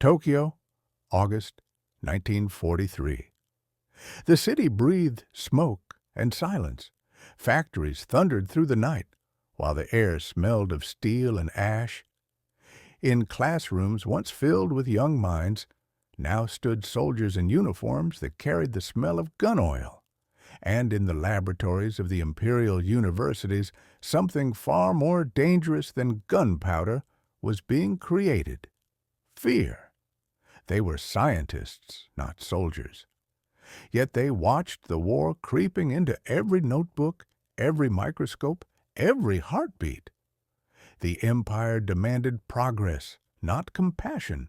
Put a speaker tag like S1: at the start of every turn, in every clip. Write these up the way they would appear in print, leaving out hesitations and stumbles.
S1: Tokyo, August 1943. The city breathed smoke and silence. Factories thundered through the night, while the air smelled of steel and ash. In classrooms once filled with young minds, now stood soldiers in uniforms that carried the smell of gun oil. And in the laboratories of the imperial universities, something far more dangerous than gunpowder was being created. Fear. They were scientists, not soldiers. Yet they watched the war creeping into every notebook, every microscope, every heartbeat. The empire demanded progress, not compassion.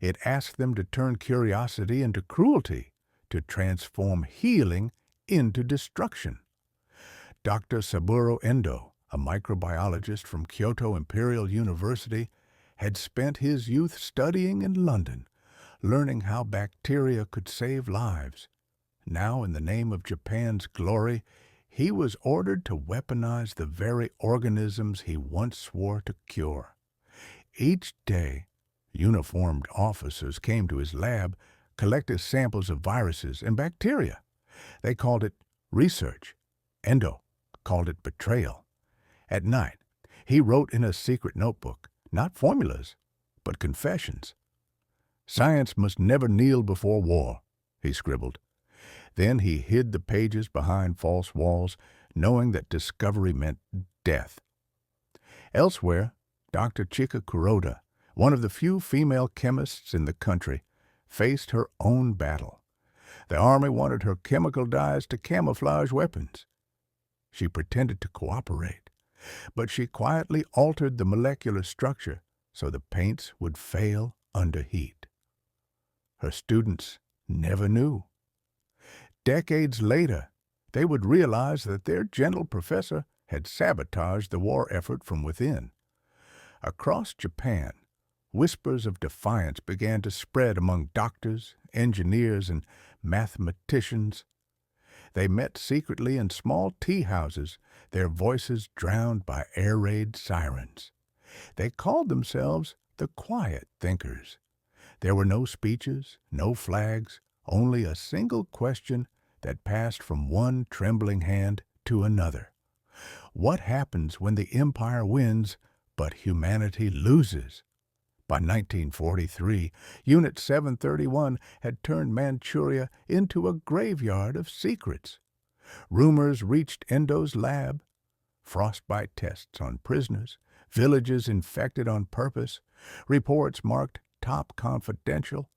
S1: It asked them to turn curiosity into cruelty, to transform healing into destruction. Dr. Saburo Endo, a microbiologist from Kyoto Imperial University, had spent his youth studying in London, learning how bacteria could save lives. Now, in the name of Japan's glory, he was ordered to weaponize the very organisms he once swore to cure. Each day, uniformed officers came to his lab, collected samples of viruses and bacteria. They called it research. Endo called it betrayal. At night, he wrote in a secret notebook, not formulas, but confessions. "Science must never kneel before war," he scribbled. Then he hid the pages behind false walls, knowing that discovery meant death. Elsewhere, Dr. Chika Kuroda, one of the few female chemists in the country, faced her own battle. The army wanted her chemical dyes to camouflage weapons. She pretended to cooperate, but she quietly altered the molecular structure so the paints would fail under heat. Her students never knew. Decades later, they would realize that their gentle professor had sabotaged the war effort from within. Across Japan, whispers of defiance began to spread among doctors, engineers, and mathematicians. They met secretly in small tea houses, their voices drowned by air raid sirens. They called themselves the quiet thinkers. There were no speeches, no flags, only a single question that passed from one trembling hand to another. What happens when the empire wins, but humanity loses? By 1943, Unit 731 had turned Manchuria into a graveyard of secrets. Rumors reached Endo's lab. Frostbite tests on prisoners, villages infected on purpose, reports marked top confidential.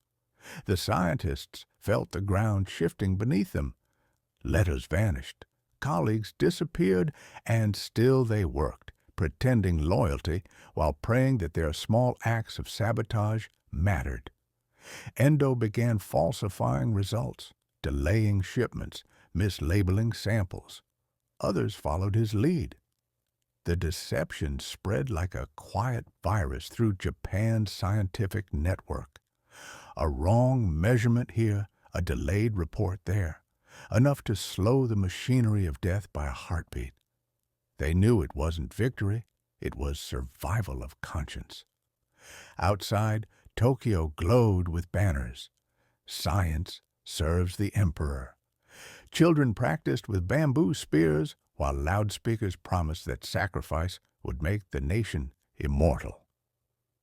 S1: The scientists felt the ground shifting beneath them. Letters vanished, colleagues disappeared, and still they worked, pretending loyalty while praying that their small acts of sabotage mattered. Endo began falsifying results, delaying shipments, mislabeling samples. Others followed his lead. The deception spread like a quiet virus through Japan's scientific network. A wrong measurement here, a delayed report there, enough to slow the machinery of death by a heartbeat. They knew it wasn't victory, it was survival of conscience. Outside, Tokyo glowed with banners. Science serves the emperor. Children practiced with bamboo spears, while loudspeakers promised that sacrifice would make the nation immortal.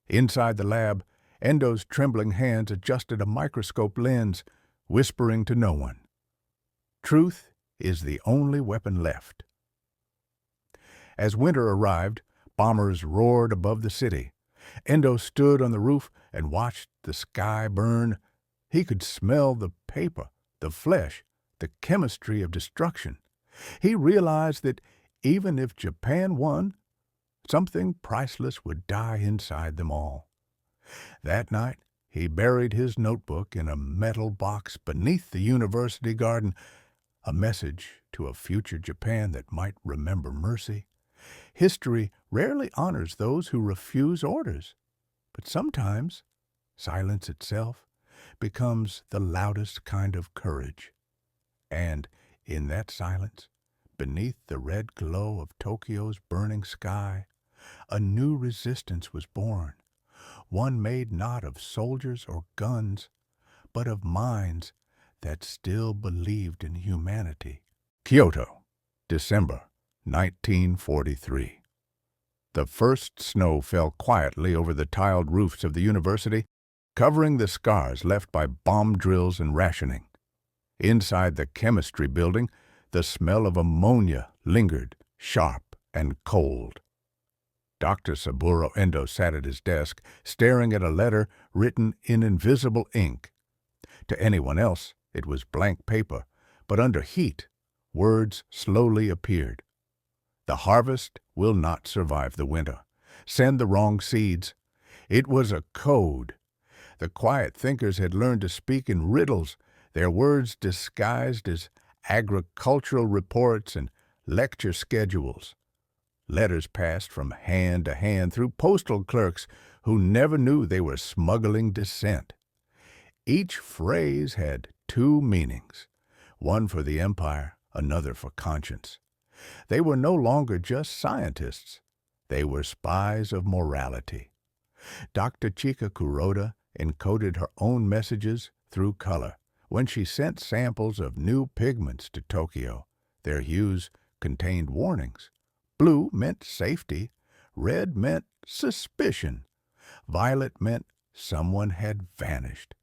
S1: Inside the lab, Endo's trembling hands adjusted a microscope lens, whispering to no one. Truth is the only weapon left. As winter arrived, bombers roared above the city. Endo stood on the roof and watched the sky burn. He could smell the paper, the flesh, the chemistry of destruction. He realized that even if Japan won, something priceless would die inside them all. That night, he buried his notebook in a metal box beneath the university garden, a message to a future Japan that might remember mercy. History rarely honors those who refuse orders, but sometimes silence itself becomes the loudest kind of courage. And in that silence, beneath the red glow of Tokyo's burning sky, a new resistance was born, one made not of soldiers or guns, but of minds that still believed in humanity. Kyoto, December 1943. The first snow fell quietly over the tiled roofs of the university, covering the scars left by bomb drills and rationing. Inside the chemistry building, the smell of ammonia lingered, sharp and cold. Dr. Saburo Endo sat at his desk, staring at a letter written in invisible ink. To anyone else, it was blank paper, but under heat, words slowly appeared. The harvest will not survive the winter. Send the wrong seeds. It was a code. The quiet thinkers had learned to speak in riddles, their words disguised as agricultural reports and lecture schedules. Letters passed from hand to hand through postal clerks who never knew they were smuggling dissent. Each phrase had two meanings, one for the empire, another for conscience. They were no longer just scientists. They were spies of morality. Dr. Chika Kuroda encoded her own messages through color when she sent samples of new pigments to Tokyo. Their hues contained warnings. Blue meant safety. Red meant suspicion. Violet meant someone had vanished.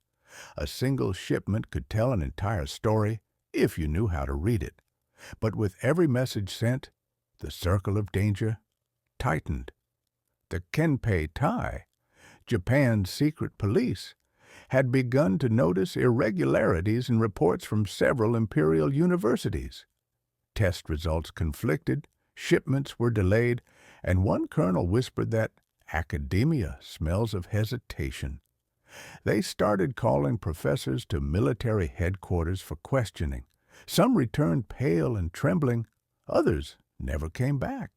S1: A single shipment could tell an entire story if you knew how to read it. But with every message sent, the circle of danger tightened. The Kenpei Tai, Japan's secret police, had begun to notice irregularities in reports from several imperial universities. Test results conflicted, shipments were delayed, and one colonel whispered that academia smells of hesitation. They started calling professors to military headquarters for questioning. Some returned pale and trembling, others never came back.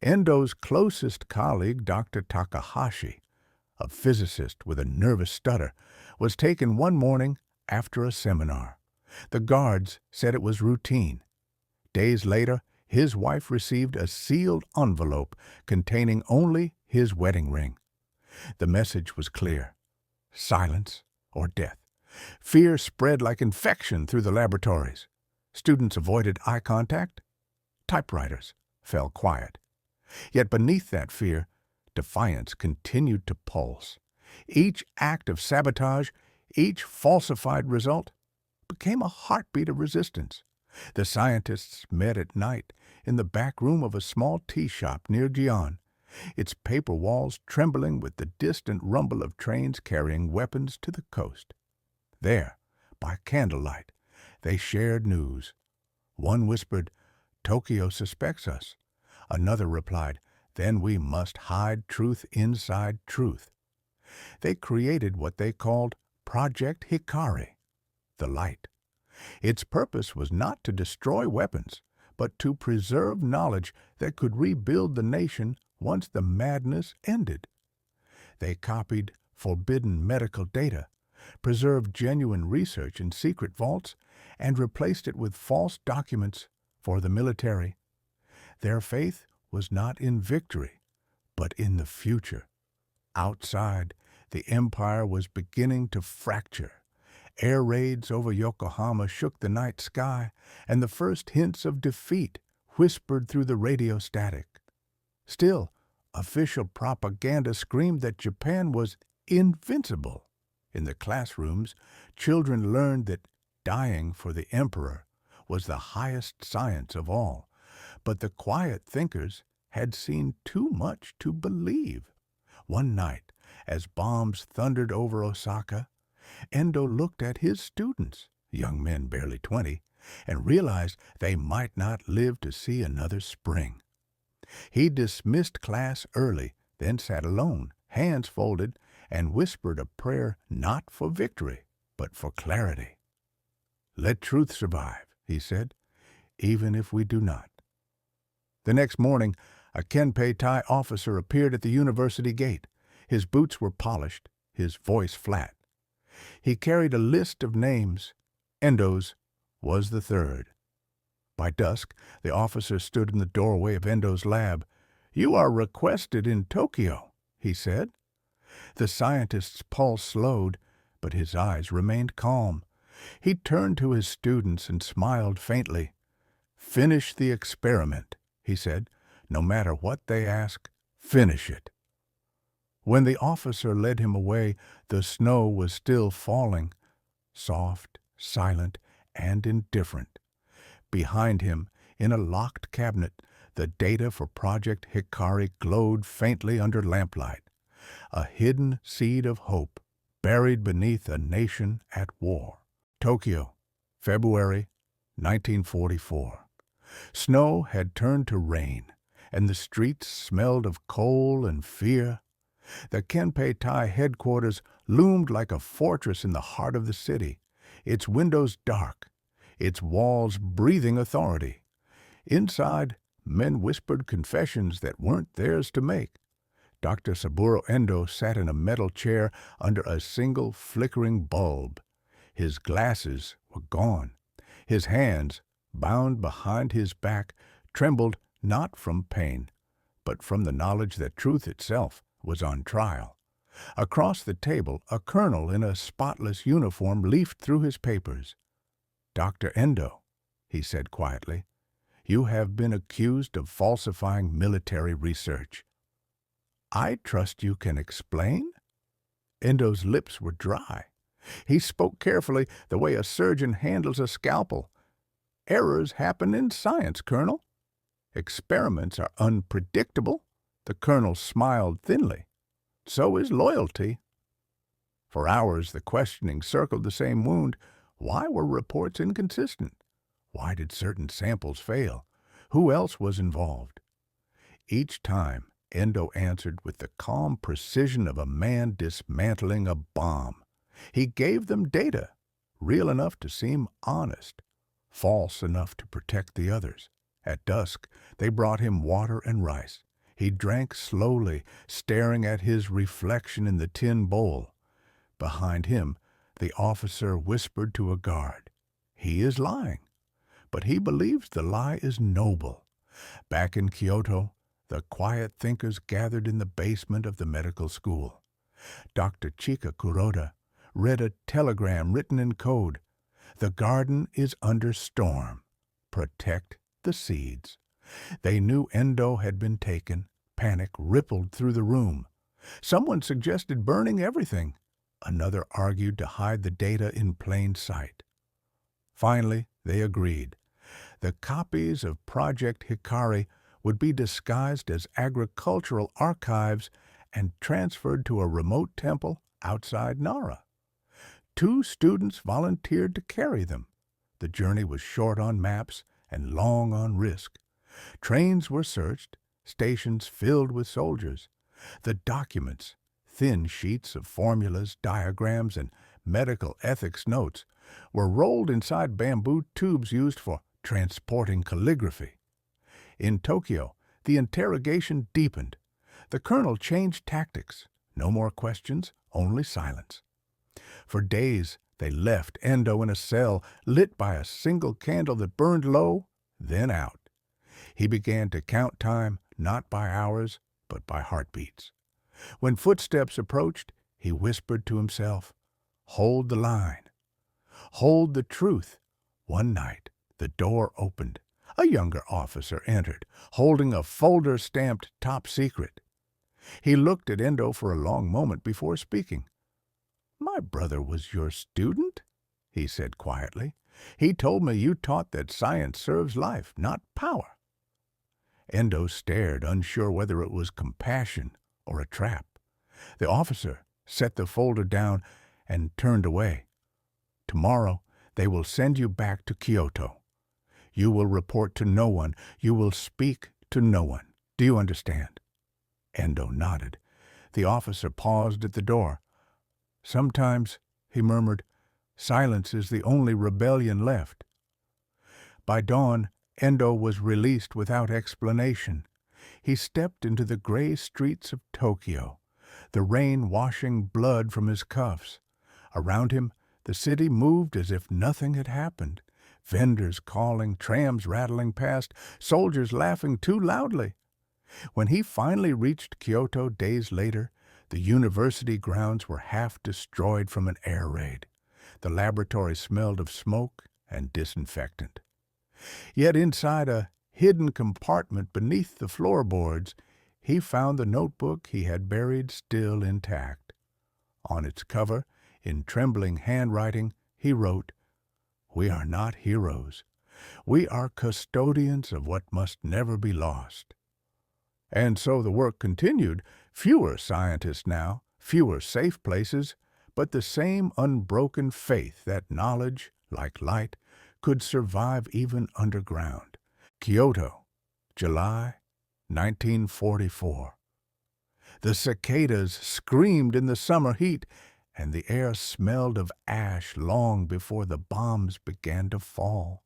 S1: Endo's closest colleague, Dr. Takahashi, a physicist with a nervous stutter, was taken one morning after a seminar. The guards said it was routine. Days later, his wife received a sealed envelope containing only his wedding ring. The message was clear: silence or death. Fear spread like infection through the laboratories. Students avoided eye contact. Typewriters fell quiet. Yet beneath that fear, defiance continued to pulse. Each act of sabotage, each falsified result, became a heartbeat of resistance. The scientists met at night in the back room of a small tea shop near Gion, its paper walls trembling with the distant rumble of trains carrying weapons to the coast. There, by candlelight, they shared news. One whispered, "Tokyo suspects us." Another replied, "Then we must hide truth inside truth." They created what they called Project Hikari, the light. Its purpose was not to destroy weapons, but to preserve knowledge that could rebuild the nation once the madness ended. They copied forbidden medical data, preserved genuine research in secret vaults, and replaced it with false documents for the military. Their faith was not in victory, but in the future. Outside, the empire was beginning to fracture. Air raids over Yokohama shook the night sky, and the first hints of defeat whispered through the radio static. Still, official propaganda screamed that Japan was invincible. In the classrooms, children learned that dying for the emperor was the highest science of all. But the quiet thinkers had seen too much to believe. One night, as bombs thundered over Osaka, Endo looked at his students, young men barely 20, and realized they might not live to see another spring. He dismissed class early, then sat alone, hands folded, and whispered a prayer not for victory, but for clarity. "Let truth survive," he said, "even if we do not." The next morning, a Kenpei Tai officer appeared at the university gate. His boots were polished, his voice flat. He carried a list of names. Endo's was the third. By dusk, the officer stood in the doorway of Endo's lab. "You are requested in Tokyo," he said. The scientist's pulse slowed, but his eyes remained calm. He turned to his students and smiled faintly. "Finish the experiment," he said. "No matter what they ask, finish it." When the officer led him away, the snow was still falling, soft, silent, and indifferent. Behind him, in a locked cabinet, the data for Project Hikari glowed faintly under lamplight, a hidden seed of hope buried beneath a nation at war. Tokyo, February 1944. Snow had turned to rain, and the streets smelled of coal and fear. The Kenpei-tai headquarters loomed like a fortress in the heart of the city, its windows dark, its walls breathing authority. Inside, men whispered confessions that weren't theirs to make. Dr. Saburo Endo sat in a metal chair under a single flickering bulb. His glasses were gone. His hands, bound behind his back, trembled not from pain, but from the knowledge that truth itself was on trial. Across the table, a colonel in a spotless uniform leafed through his papers. "Dr. Endo," he said quietly, "you have been accused of falsifying military research. I trust you can explain?" Endo's lips were dry. He spoke carefully, the way a surgeon handles a scalpel. "Errors happen in science, Colonel. Experiments are unpredictable." The colonel smiled thinly. "So is loyalty." For hours the questioning circled the same wound. Why were reports inconsistent? Why did certain samples fail? Who else was involved? Each time, Endo answered with the calm precision of a man dismantling a bomb. He gave them data, real enough to seem honest, false enough to protect the others. At dusk, they brought him water and rice. He drank slowly, staring at his reflection in the tin bowl. Behind him, the officer whispered to a guard, "He is lying, but he believes the lie is noble." Back in Kyoto, the quiet thinkers gathered in the basement of the medical school. Dr. Chika Kuroda read a telegram written in code. "The garden is under storm. Protect the seeds." They knew Endo had been taken. Panic rippled through the room. Someone suggested burning everything. Another argued to hide the data in plain sight. Finally, they agreed. The copies of Project Hikari would be disguised as agricultural archives and transferred to a remote temple outside Nara. 2 students volunteered to carry them. The journey was short on maps and long on risk. Trains were searched, stations filled with soldiers. The documents, thin sheets of formulas, diagrams, and medical ethics notes, were rolled inside bamboo tubes used for transporting calligraphy. In Tokyo, the interrogation deepened. The colonel changed tactics. No more questions, only silence. For days, they left Endo in a cell lit by a single candle that burned low, then out. He began to count time, not by hours, but by heartbeats. When footsteps approached, he whispered to himself, "Hold the line. Hold the truth." One night, the door opened. A younger officer entered, holding a folder stamped "Top Secret." He looked at Endo for a long moment before speaking. "My brother was your student," he said quietly. "He told me you taught that science serves life, not power." Endo stared, unsure whether it was compassion or a trap. The officer set the folder down and turned away. "Tomorrow they will send you back to Kyoto. You will report to no one. You will speak to no one. Do you understand?" Endo nodded. The officer paused at the door. "Sometimes," he murmured, "silence is the only rebellion left." By dawn, Endo was released without explanation. He stepped into the gray streets of Tokyo, the rain washing blood from his cuffs. Around him, the city moved as if nothing had happened. Vendors calling, trams rattling past, soldiers laughing too loudly. When he finally reached Kyoto days later, The university grounds were half destroyed from an air raid. The laboratory smelled of smoke and disinfectant. Yet inside a hidden compartment beneath the floorboards, he found the notebook he had buried still intact. On its cover, in trembling handwriting, he wrote, "We are not heroes. We are custodians of what must never be lost." And so the work continued. Fewer scientists now, fewer safe places, but the same unbroken faith that knowledge, like light, could survive even underground. Kyoto, July 1944. The cicadas screamed in the summer heat, and the air smelled of ash long before the bombs began to fall.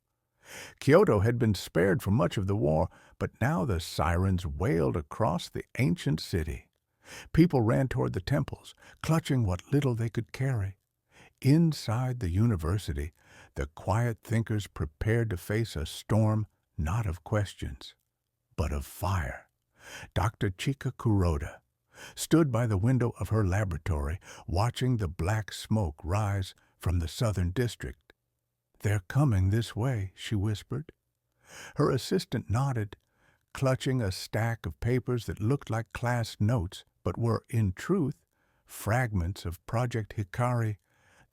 S1: Kyoto had been spared from much of the war, but now the sirens wailed across the ancient city. People ran toward the temples, clutching what little they could carry. Inside the university, the quiet thinkers prepared to face a storm not of questions, but of fire. Dr. Chika Kuroda stood by the window of her laboratory, watching the black smoke rise from the southern district. "They're coming this way," she whispered. Her assistant nodded, clutching a stack of papers that looked like class notes, but were, in truth, fragments of Project Hikari,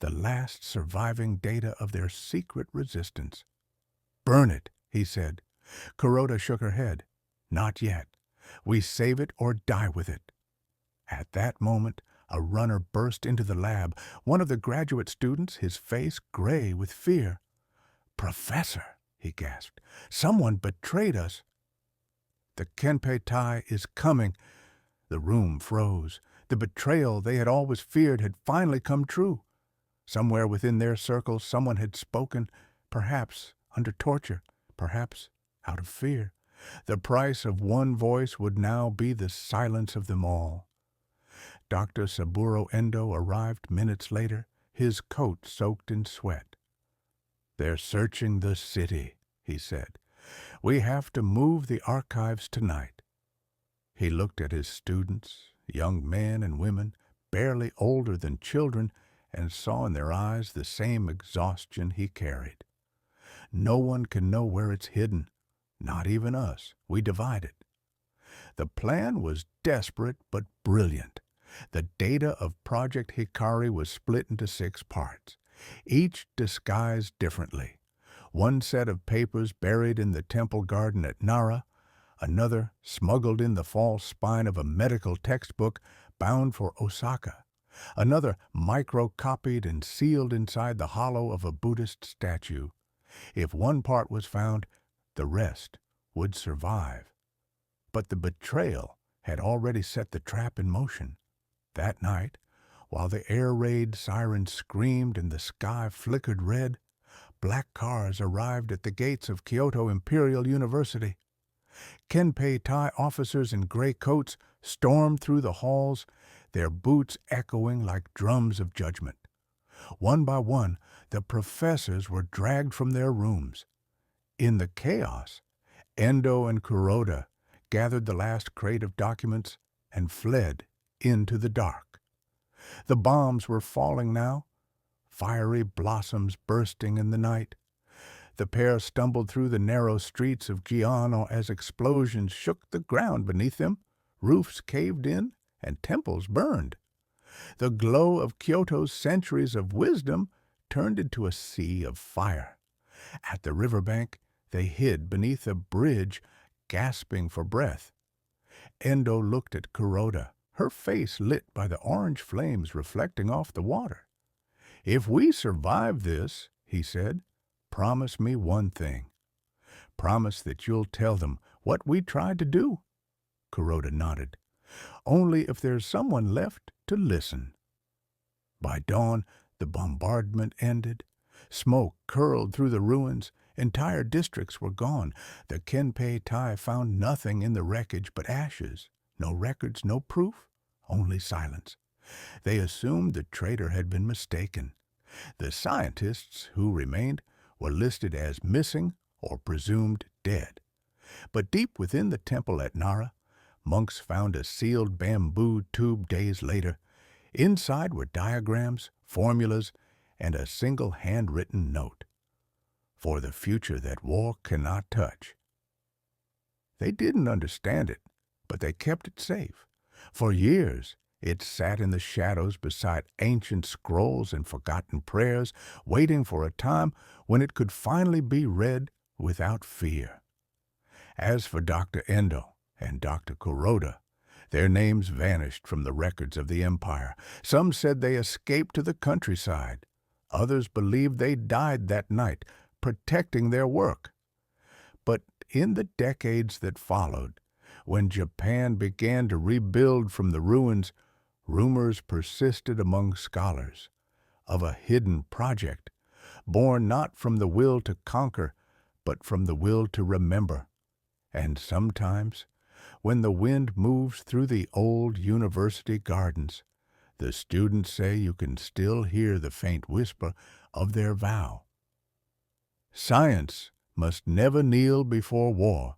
S1: the last surviving data of their secret resistance. "Burn it," he said. Kuroda shook her head. "Not yet. We save it or die with it." At that moment, a runner burst into the lab, one of the graduate students, his face gray with fear. "Professor," he gasped, "someone betrayed us." "The Kenpei Tai is coming." The room froze. The betrayal they had always feared had finally come true. Somewhere within their circle, someone had spoken, perhaps under torture, perhaps out of fear. The price of one voice would now be the silence of them all. Dr. Saburo Endo arrived minutes later, his coat soaked in sweat. "They're searching the city," he said. "We have to move the archives tonight." He looked at his students, young men and women, barely older than children, and saw in their eyes the same exhaustion he carried. "No one can know where it's hidden, not even us. We divide it." The plan was desperate but brilliant. The data of Project Hikari was split into 6 parts, each disguised differently. One set of papers buried in the temple garden at Nara, another smuggled in the false spine of a medical textbook bound for Osaka, another micro-copied and sealed inside the hollow of a Buddhist statue. If one part was found, the rest would survive. But the betrayal had already set the trap in motion. That night, while the air raid sirens screamed and the sky flickered red, black cars arrived at the gates of Kyoto Imperial University. Kenpei Tai officers in gray coats stormed through the halls, their boots echoing like drums of judgment. One by one, the professors were dragged from their rooms. In the chaos, Endo and Kuroda gathered the last crate of documents and fled into the dark. The bombs were falling now, fiery blossoms bursting in the night. The pair stumbled through the narrow streets of Giano as explosions shook the ground beneath them, roofs caved in, and temples burned. The glow of Kyoto's centuries of wisdom turned into a sea of fire. At the riverbank, they hid beneath a bridge, gasping for breath. Endo looked at Kuroda, her face lit by the orange flames reflecting off the water. "If we survive this," he said, "promise me one thing. Promise that you'll tell them what we tried to do." Kuroda nodded. "Only if there's someone left to listen." By dawn, the bombardment ended. Smoke curled through the ruins. Entire districts were gone. The Kenpei Tai found nothing in the wreckage but ashes. No records, no proof, only silence. They assumed the traitor had been mistaken. The scientists who remained were listed as missing or presumed dead. But deep within the temple at Nara, Monks found a sealed bamboo tube days later. Inside were diagrams, formulas, and a single handwritten note. For the future that war cannot touch. They didn't understand it, but they kept it safe. For years, it sat in the shadows beside ancient scrolls and forgotten prayers, waiting for a time when it could finally be read without fear. As for Dr. Endo and Dr. Kuroda, their names vanished from the records of the empire. Some said they escaped to the countryside. Others believed they died that night, protecting their work. But in the decades that followed, when Japan began to rebuild from the ruins, rumors persisted among scholars of a hidden project, born not from the will to conquer, but from the will to remember. And sometimes, when the wind moves through the old university gardens, the students say you can still hear the faint whisper of their vow. Science must never kneel before war,